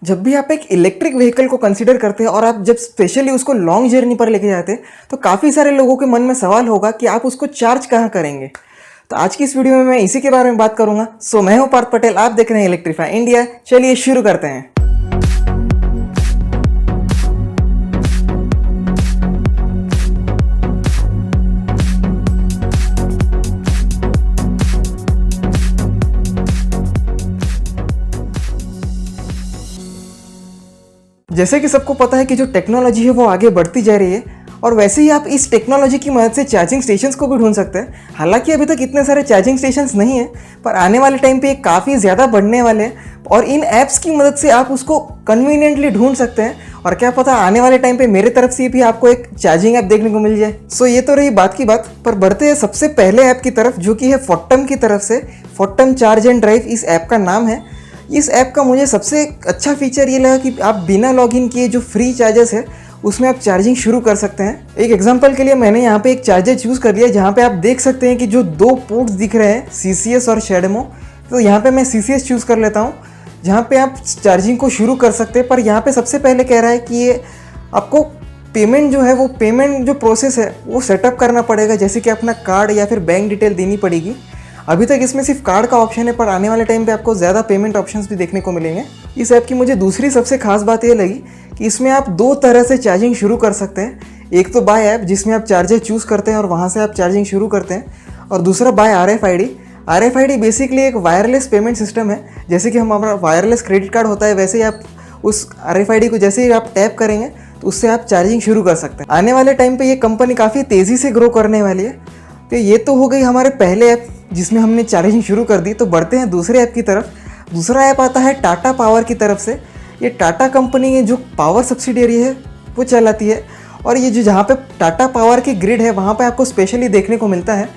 जब भी आप एक इलेक्ट्रिक व्हीकल को कंसीडर करते हैं और आप जब स्पेशली उसको लॉन्ग जर्नी पर लेके जाते हैं तो काफ़ी सारे लोगों के मन में सवाल होगा कि आप उसको चार्ज कहाँ करेंगे। तो आज की इस वीडियो में मैं इसी के बारे में बात करूंगा। मैं हूं पार्थ पटेल, आप देख रहे हैं इलेक्ट्रीफाई इंडिया। चलिए शुरू करते हैं। जैसे कि सबको पता है कि जो टेक्नोलॉजी है वो आगे बढ़ती जा रही है और वैसे ही आप इस टेक्नोलॉजी की मदद से चार्जिंग स्टेशंस को भी ढूंढ सकते हैं। हालांकि अभी तक इतने सारे चार्जिंग स्टेशंस नहीं है, पर आने वाले टाइम पे ये काफ़ी ज़्यादा बढ़ने वाले हैं और इन ऐप्स की मदद से आप उसको कन्वीनियंटली ढूंढ सकते हैं। और क्या पता आने वाले टाइम पे मेरे तरफ से भी आपको एक चार्जिंग ऐप देखने को मिल जाए। ये तो रही बात की बात, पर बढ़ते हैं सबसे पहले ऐप की तरफ, जो कि है फोर्टम की तरफ से। फोर्टम चार्ज एंड ड्राइव इस ऐप का नाम है। इस ऐप का मुझे सबसे अच्छा फीचर ये लगा कि आप बिना लॉगिन किए जो फ्री चार्जर्स है उसमें आप चार्जिंग शुरू कर सकते हैं। एक एग्जांपल के लिए मैंने यहाँ पे एक चार्जर चूज़ कर लिया, जहाँ पे आप देख सकते हैं कि जो दो पोर्ट्स दिख रहे हैं CCS और शेडमो। तो यहाँ पे मैं CCS चूज़ कर लेता हूँ, जहाँ पे आप चार्जिंग को शुरू कर सकते हैं। पर यहाँ पे सबसे पहले कह रहा है कि ये आपको पेमेंट जो है वो पेमेंट जो प्रोसेस है वो सेटअप करना पड़ेगा, जैसे कि अपना कार्ड या फिर बैंक डिटेल देनी पड़ेगी। अभी तक इसमें सिर्फ कार्ड का ऑप्शन है, पर आने वाले टाइम पे आपको ज़्यादा पेमेंट ऑप्शंस भी देखने को मिलेंगे। इस ऐप की मुझे दूसरी सबसे खास बात ये लगी कि इसमें आप दो तरह से चार्जिंग शुरू कर सकते हैं। एक तो बाय ऐप, जिसमें आप चार्जर चूज़ करते हैं और वहाँ से आप चार्जिंग शुरू करते हैं, और दूसरा बाय RFID। RFID बेसिकली एक वायरलेस पेमेंट सिस्टम है। जैसे कि हमारा वायरलेस क्रेडिट कार्ड होता है, वैसे ही आप उस RFID को जैसे ही आप टैप करेंगे तो उससे आप चार्जिंग शुरू कर सकते हैं। आने वाले टाइम पर ये कंपनी काफ़ी तेज़ी से ग्रो करने वाली है। तो ये तो हो गई हमारे पहले ऐप जिसमें हमने चार्जिंग शुरू कर दी। तो बढ़ते हैं दूसरे ऐप की तरफ। दूसरा ऐप आता है टाटा पावर की तरफ से। ये टाटा कंपनी है जो पावर सब्सिडियरी है वो चलाती है, और ये जो जहाँ पे टाटा पावर की ग्रिड है वहाँ पे आपको स्पेशली देखने को मिलता है।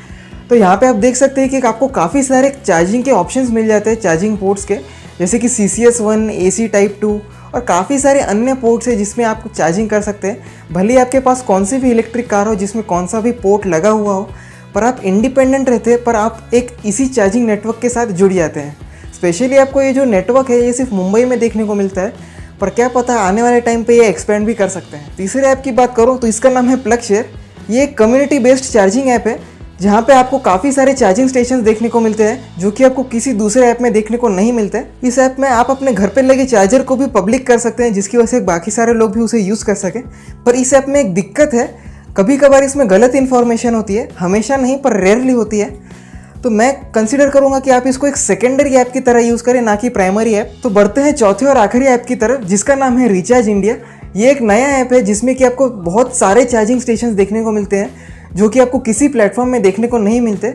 तो यहाँ पे आप देख सकते हैं कि आपको काफ़ी सारे चार्जिंग के ऑप्शंस मिल जाते हैं चार्जिंग पोर्ट्स के, जैसे कि CCS1, AC Type 2 और काफ़ी सारे अन्य पोर्ट्स है जिसमें आप चार्जिंग कर सकते हैं। भले ही आपके पास कौन सी भी इलेक्ट्रिक कार हो जिसमें कौन सा भी पोर्ट लगा हुआ हो, पर आप इंडिपेंडेंट रहते हैं, पर आप एक इसी चार्जिंग नेटवर्क के साथ जुड़ जाते हैं। स्पेशली आपको ये जो नेटवर्क है ये सिर्फ मुंबई में देखने को मिलता है, पर क्या पता आने वाले टाइम पे ये एक्सपेंड भी कर सकते हैं। तीसरे ऐप की बात करूँ तो इसका नाम है प्लगशेयर। ये एक कम्युनिटी बेस्ड चार्जिंग ऐप है, जहाँ पे आपको काफ़ी सारे चार्जिंग स्टेशन देखने को मिलते हैं जो कि आपको किसी दूसरे ऐप में देखने को नहीं मिलते। इस ऐप में आप अपने घर पे लगे चार्जर को भी पब्लिक कर सकते हैं, जिसकी वजह से बाकी सारे लोग भी उसे यूज़ कर सकें। पर इस ऐप में एक दिक्कत है, कभी कभार इसमें गलत इन्फॉर्मेशन होती है, हमेशा नहीं पर रेयरली होती है। तो मैं कंसीडर करूंगा कि आप इसको एक सेकेंडरी ऐप की तरह यूज़ करें, ना कि प्राइमरी ऐप। तो बढ़ते हैं चौथे और आखिरी ऐप की तरफ, जिसका नाम है रिचार्ज इंडिया। ये एक नया ऐप है जिसमें कि आपको बहुत सारे चार्जिंग स्टेशन देखने को मिलते हैं जो कि आपको किसी प्लेटफॉर्म में देखने को नहीं मिलते,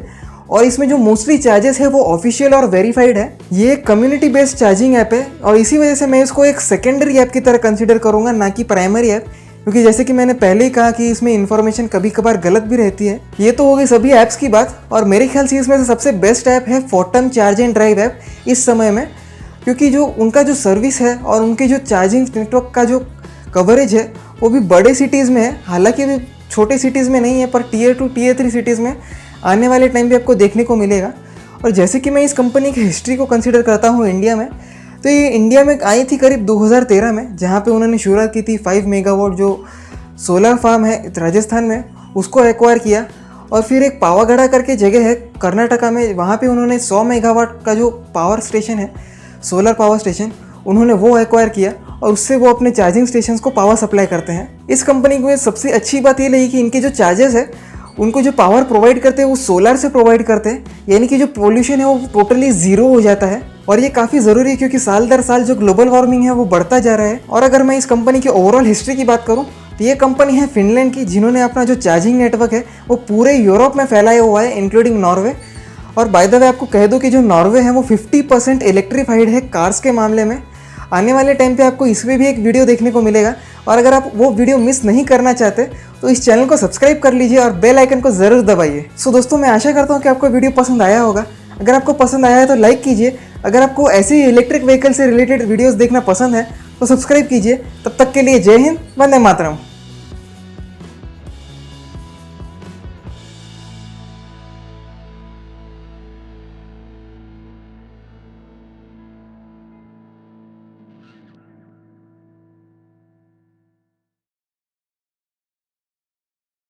और इसमें जो मोस्टली चार्जेस है वो ऑफिशियल और वेरीफाइड है। ये एक कम्युनिटी बेस्ड चार्जिंग ऐप है और इसी वजह से मैं इसको एक सेकेंडरी ऐप की तरह कंसीडर करूँगा, ना कि प्राइमरी ऐप, क्योंकि जैसे कि मैंने पहले ही कहा कि इसमें इन्फॉर्मेशन कभी कभार गलत भी रहती है। ये तो हो गई सभी ऐप्स की बात, और मेरे ख्याल से इसमें से सबसे बेस्ट ऐप है फोर्टम चार्ज एंड ड्राइव ऐप इस समय में, क्योंकि जो उनका जो सर्विस है और उनके जो चार्जिंग नेटवर्क का जो कवरेज है वो भी बड़े सिटीज़ में है। हालांकि अभी छोटे सिटीज़ में नहीं है, पर Tier 2 Tier 3 सिटीज़ में आने वाले टाइम पे आपको देखने को मिलेगा। और जैसे कि मैं इस कंपनी की हिस्ट्री को कंसिडर करता हूँ इंडिया में, तो ये इंडिया में आई थी करीब 2013 में, जहाँ पे उन्होंने शुरुआत की थी 5 मेगावाट जो सोलर फार्म है राजस्थान में उसको एक्वायर किया, और फिर एक पावागढ़ा करके जगह है कर्नाटका में, वहाँ पे उन्होंने 100 मेगावाट का जो पावर स्टेशन है, सोलर पावर स्टेशन, उन्होंने वो एक्वायर किया और उससे वो अपने चार्जिंग स्टेशंस को पावर सप्लाई करते हैं। इस कंपनी को सबसे अच्छी बात ये लगी कि इनके जो चार्जर्स है उनको जो पावर प्रोवाइड करते हैं वो सोलर से प्रोवाइड करते हैं, यानी कि जो पोल्यूशन है वो टोटली ज़ीरो हो जाता है। और ये काफ़ी ज़रूरी है क्योंकि साल दर साल जो ग्लोबल वार्मिंग है वो बढ़ता जा रहा है। और अगर मैं इस कंपनी की ओवरऑल हिस्ट्री की बात करूँ तो ये कंपनी है फिनलैंड की, जिन्होंने अपना जो चार्जिंग नेटवर्क है वो पूरे यूरोप में फैलाया हुआ है, इंक्लूडिंग नॉर्वे। और बाय द वे आपको कह दूँ कि जो नॉर्वे है वो 50% इलेक्ट्रीफाइड है कार्स के मामले में। आने वाले टाइम पे आपको इसमें भी एक वीडियो देखने को मिलेगा, और अगर आप वो वीडियो मिस नहीं करना चाहते तो इस चैनल को सब्सक्राइब कर लीजिए और बेल आइकन को ज़रूर दबाइए। दोस्तों, मैं आशा करता हूँ कि आपको वीडियो पसंद आया होगा। अगर आपको पसंद आया है तो लाइक कीजिए। अगर आपको ऐसे ही इलेक्ट्रिक व्हीकल से रिलेटेड वीडियोज़ देखना पसंद है तो सब्सक्राइब कीजिए। तब तक के लिए जय हिंद, वंदे मातरम।